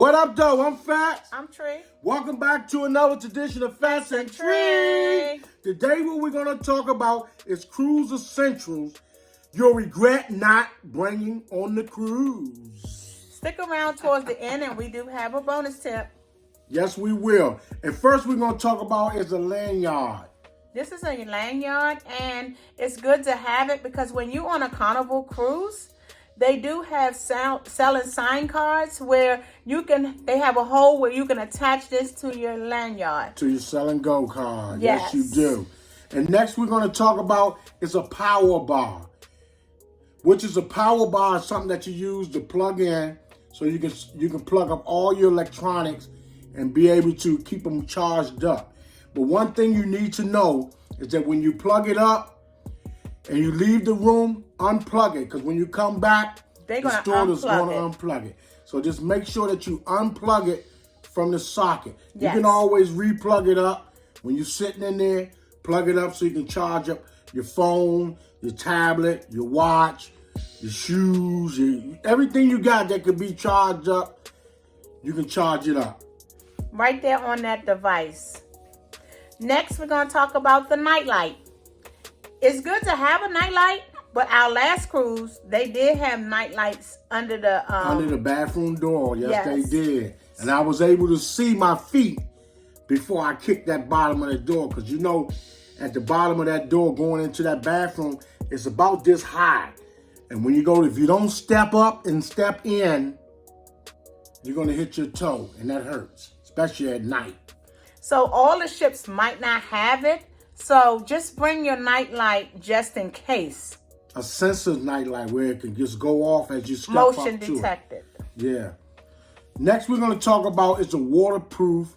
What up, though? I'm Fats. I'm Tree. Welcome back to another edition of Fats and Tree. Today, what we're going to talk about is cruise essentials you'll regret not bringing on the cruise. Stick around towards the end, and we do have a bonus tip. Yes, we will. And first, we're going to talk about is a lanyard. This is a lanyard, and it's good to have it because when you're on a Carnival Cruise, they do have selling sign cards where they have a hole where you can attach this to your lanyard. To your Sell and Go card. Yes. Yes, you do. And next we're going to talk about is a power bar. Which is a power bar is something that you use to plug in so you can plug up all your electronics and be able to keep them charged up. But one thing you need to know is that when you plug it up, and you leave the room, unplug it. Because when you come back, the store is going to unplug it. So just make sure that you unplug it from the socket. Yes. You can always re-plug it up. When you're sitting in there, plug it up so you can charge up your phone, your tablet, your watch, your shoes, everything you got that could be charged up, you can charge it up. Right there on that device. Next, we're going to talk about the nightlight. It's good to have a nightlight, but our last cruise, they did have nightlights under the bathroom door. Yes, they did. And I was able to see my feet before I kicked that bottom of the door. Because you know, at the bottom of that door going into that bathroom, it's about this high. And when you go, if you don't step up and step in, you're going to hit your toe. And that hurts, especially at night. So all the ships might not have it. So just bring your nightlight just in case. A sensor nightlight where it can just go off as you step Motion up to it. detected. Yeah. Next we're going to talk about is a waterproof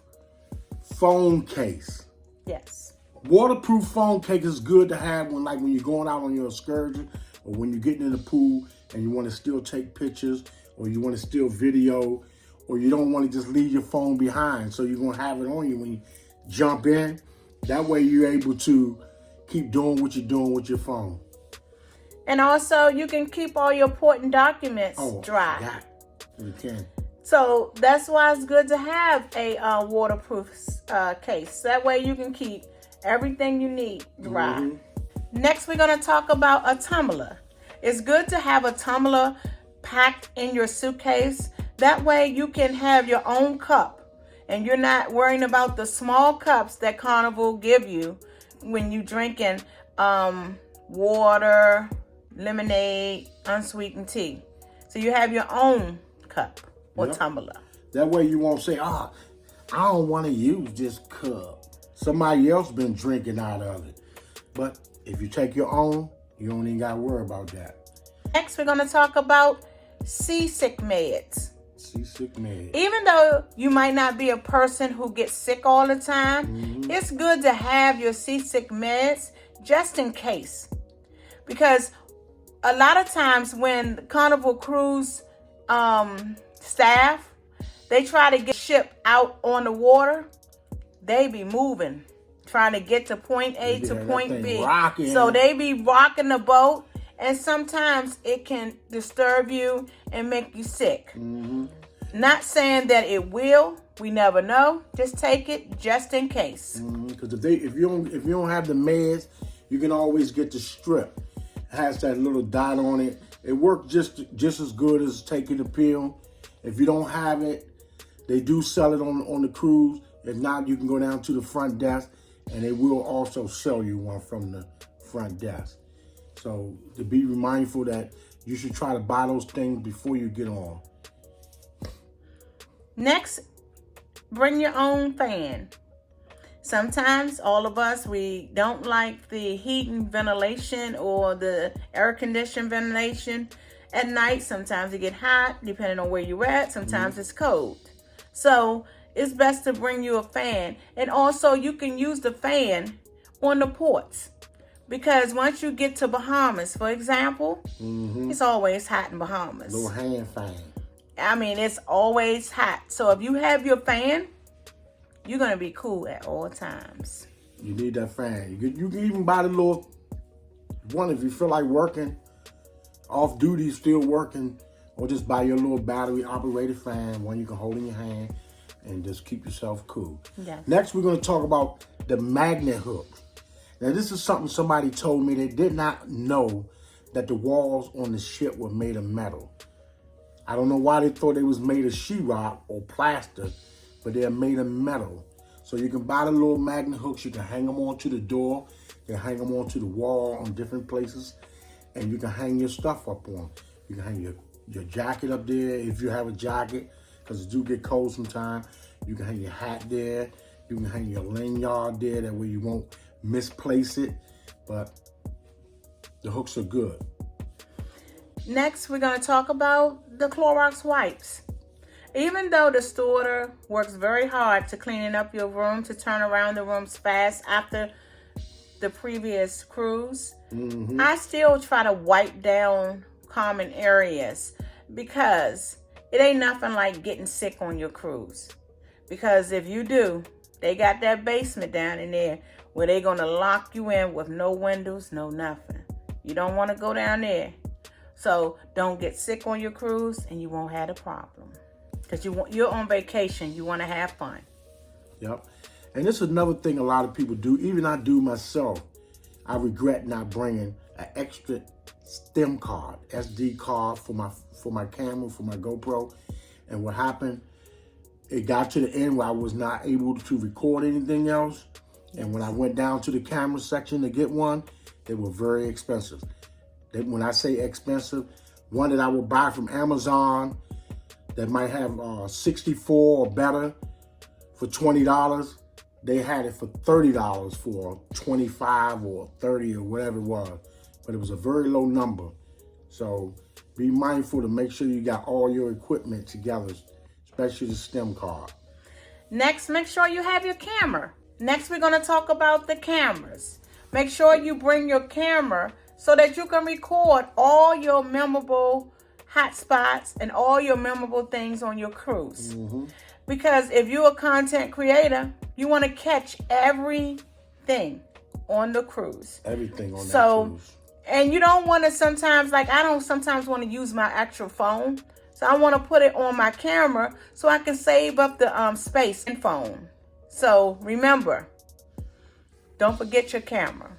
phone case. Yes. Waterproof phone case is good to have when you're going out on your excursion or when you're getting in the pool and you want to still take pictures or you want to still video or you don't want to just leave your phone behind. So you're going to have it on you when you jump in. That way you're able to keep doing what you're doing with your phone. And also you can keep all your important documents dry. Yeah, you can. So that's why it's good to have a waterproof case. That way you can keep everything you need dry. Mm-hmm. Next we're going to talk about a tumbler. It's good to have a tumbler packed in your suitcase. That way you can have your own cup. And you're not worrying about the small cups that Carnival give you when you drinking water, lemonade, unsweetened tea. So you have your own cup or tumbler. That way you won't say, I don't want to use this cup. Somebody else been drinking out of it. But if you take your own, you don't even got to worry about that. Next, we're going to talk about seasick meds. Seasick meds. Even though you might not be a person who gets sick all the time, it's good to have your seasick meds just in case. Because a lot of times when Carnival Cruise staff, they try to get ship out on the water, they be moving, trying to get to point A to point B. Rocking. So they be rocking the boat. And sometimes it can disturb you and make you sick. Mm-hmm. Not saying that it will. We never know. Just take it just in case. Because if you don't have the meds, you can always get the strip. It has that little dot on it. It works just as good as taking the pill. If you don't have it, they do sell it on the cruise. If not, you can go down to the front desk, and they will also sell you one from the front desk. So to be mindful that you should try to buy those things before you get on. Next, bring your own fan. Sometimes all of us, we don't like the heat and ventilation or the air conditioned ventilation at night. Sometimes it get hot depending on where you're at. Sometimes it's cold. So it's best to bring you a fan. And also you can use the fan on the ports. Because once you get to Bahamas, for example, it's always hot in Bahamas. Little hand fan. I mean, it's always hot. So if you have your fan, you're going to be cool at all times. You need that fan. You can even buy the little one if you feel like working, off duty, still working. or just buy your little battery operated fan, one you can hold in your hand and just keep yourself cool. Yes. Next, we're going to talk about the magnet hook. Now, this is something somebody told me. They did not know that the walls on the ship were made of metal. I don't know why they thought they was made of sheetrock or plaster, but they're made of metal. So you can buy the little magnet hooks. You can hang them onto the door. You can hang them onto the wall on different places, and you can hang your stuff up on. You can hang your jacket up there if you have a jacket, because it do get cold sometimes. You can hang your hat there. You can hang your lanyard there. That way you won't misplace it. But the hooks are good. Next, we're going to talk about the Clorox wipes. Even though the steward works very hard to cleaning up your room, to turn around the rooms fast after the previous cruise, I still try to wipe down common areas, because it ain't nothing like getting sick on your cruise. Because if you do, they got that basement down in there where they're going to lock you in with no windows, no nothing. You don't want to go down there. So don't get sick on your cruise, and you won't have a problem. Because you're on vacation. You want to have fun. Yep. And this is another thing a lot of people do. Even I do myself. I regret not bringing an extra STEM card, SD card for my camera, for my GoPro. And what happened, it got to the end where I was not able to record anything else. And when I went down to the camera section to get one, they were very expensive. When I say expensive, one that I would buy from Amazon that might have 64 or better for $20, they had it for $30 for 25 or 30 or whatever it was. But it was a very low number. So be mindful to make sure you got all your equipment together, especially the STEM card. Next, make sure you have your camera. Next, we're going to talk about the cameras. Make sure you bring your camera so that you can record all your memorable hot spots and all your memorable things on your cruise. Because if you're a content creator, you want to catch everything on the cruise. Everything on that cruise. And you don't want to sometimes, like I don't sometimes want to use my actual phone. So I want to put it on my camera so I can save up the space and phone. So remember, don't forget your camera.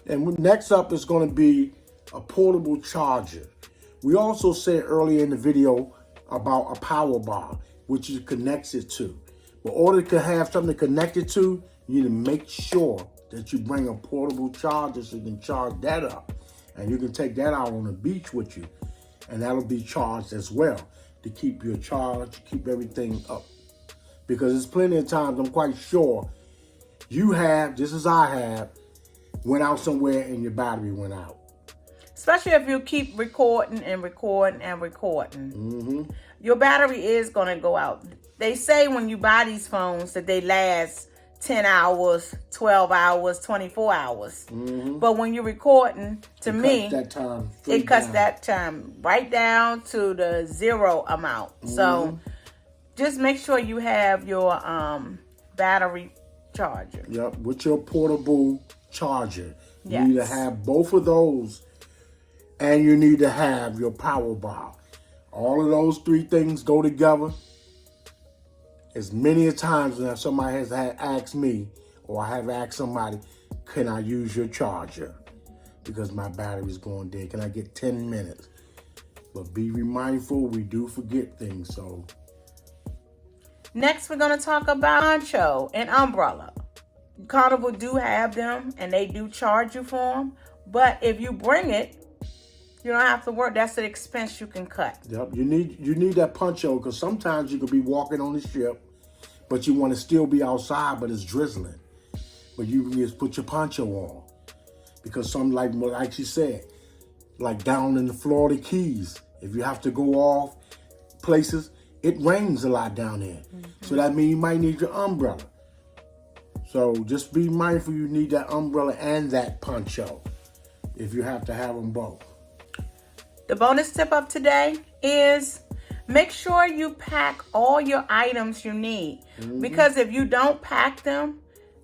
And next up is going to be a portable charger. We also said earlier in the video about a power bar, which it connects it to. But in order to have something to connect it to, you need to make sure that you bring a portable charger so you can charge that up. And you can take that out on the beach with you. And that'll be charged as well to keep your charge, keep everything up. Because there's plenty of times, I'm quite sure, you have, just as I have, went out somewhere and your battery went out. Especially if you keep recording and recording and recording. Your battery is going to go out. They say when you buy these phones that they last 10 hours, 12 hours, 24 hours. But when you're recording, to me, it cuts that time right down to the zero amount. So just make sure you have your battery charger. Yep, with your portable charger. Yes. You need to have both of those, and you need to have your power bar. All of those three things go together. As many a times when somebody has asked me, or I have asked somebody, can I use your charger? Because my battery's going dead. Can I get 10 minutes? But be mindful, we do forget things, so. Next, we're going to talk about poncho and umbrella. Carnival do have them, and they do charge you for them. But if you bring it, you don't have to work. That's an expense you can cut. Yep, you need that poncho, because sometimes you could be walking on the ship, but you want to still be outside, but it's drizzling. But you can just put your poncho on, because some, like she said, like down in the Florida Keys, if you have to go off places, it rains a lot down there. So that means you might need your umbrella. So just be mindful, you need that umbrella and that poncho if you have to have them both. The bonus tip of today is make sure you pack all your items you need. Because if you don't pack them,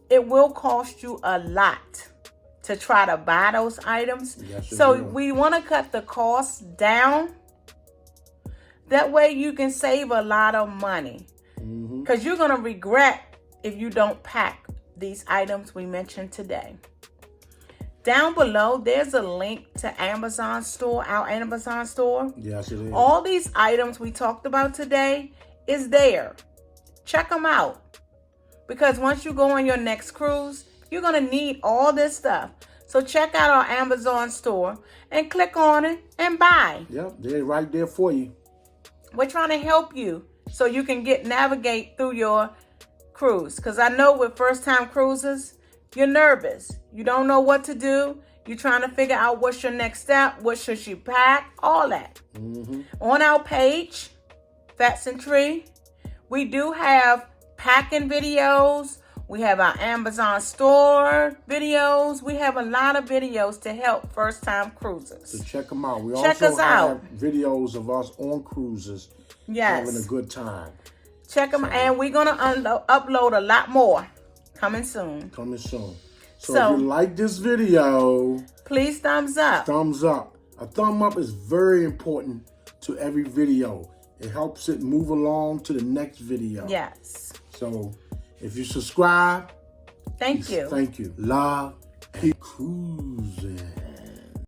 it will cost you a lot to try to buy those items. Yes, so we want to cut the cost down That way you can save a lot of money. Because you're going to regret if you don't pack these items we mentioned today. Down below, there's a link to Amazon store, our Amazon store. Yes, it is. All these items we talked about today is there. Check them out. Because once you go on your next cruise, you're going to need all this stuff. So check out our Amazon store and click on it and buy. Yep, they're right there for you. We're trying to help you so you can navigate through your cruise. Because I know with first-time cruisers, you're nervous. You don't know what to do. You're trying to figure out what's your next step. What should you pack? All that. On our page, Fats and Tree, we do have packing videos. We have our Amazon store videos. We have a lot of videos to help first-time cruisers. So check them out. We check also us out. have videos of us on cruises having a good time. Check them out. And we're going to upload a lot more. Coming soon. Coming soon. So if you like this video, please thumbs up. Thumbs up. A thumb up is very important to every video. It helps it move along to the next video. Yes. So if you subscribe, thank you. Thank you. Love and cruising.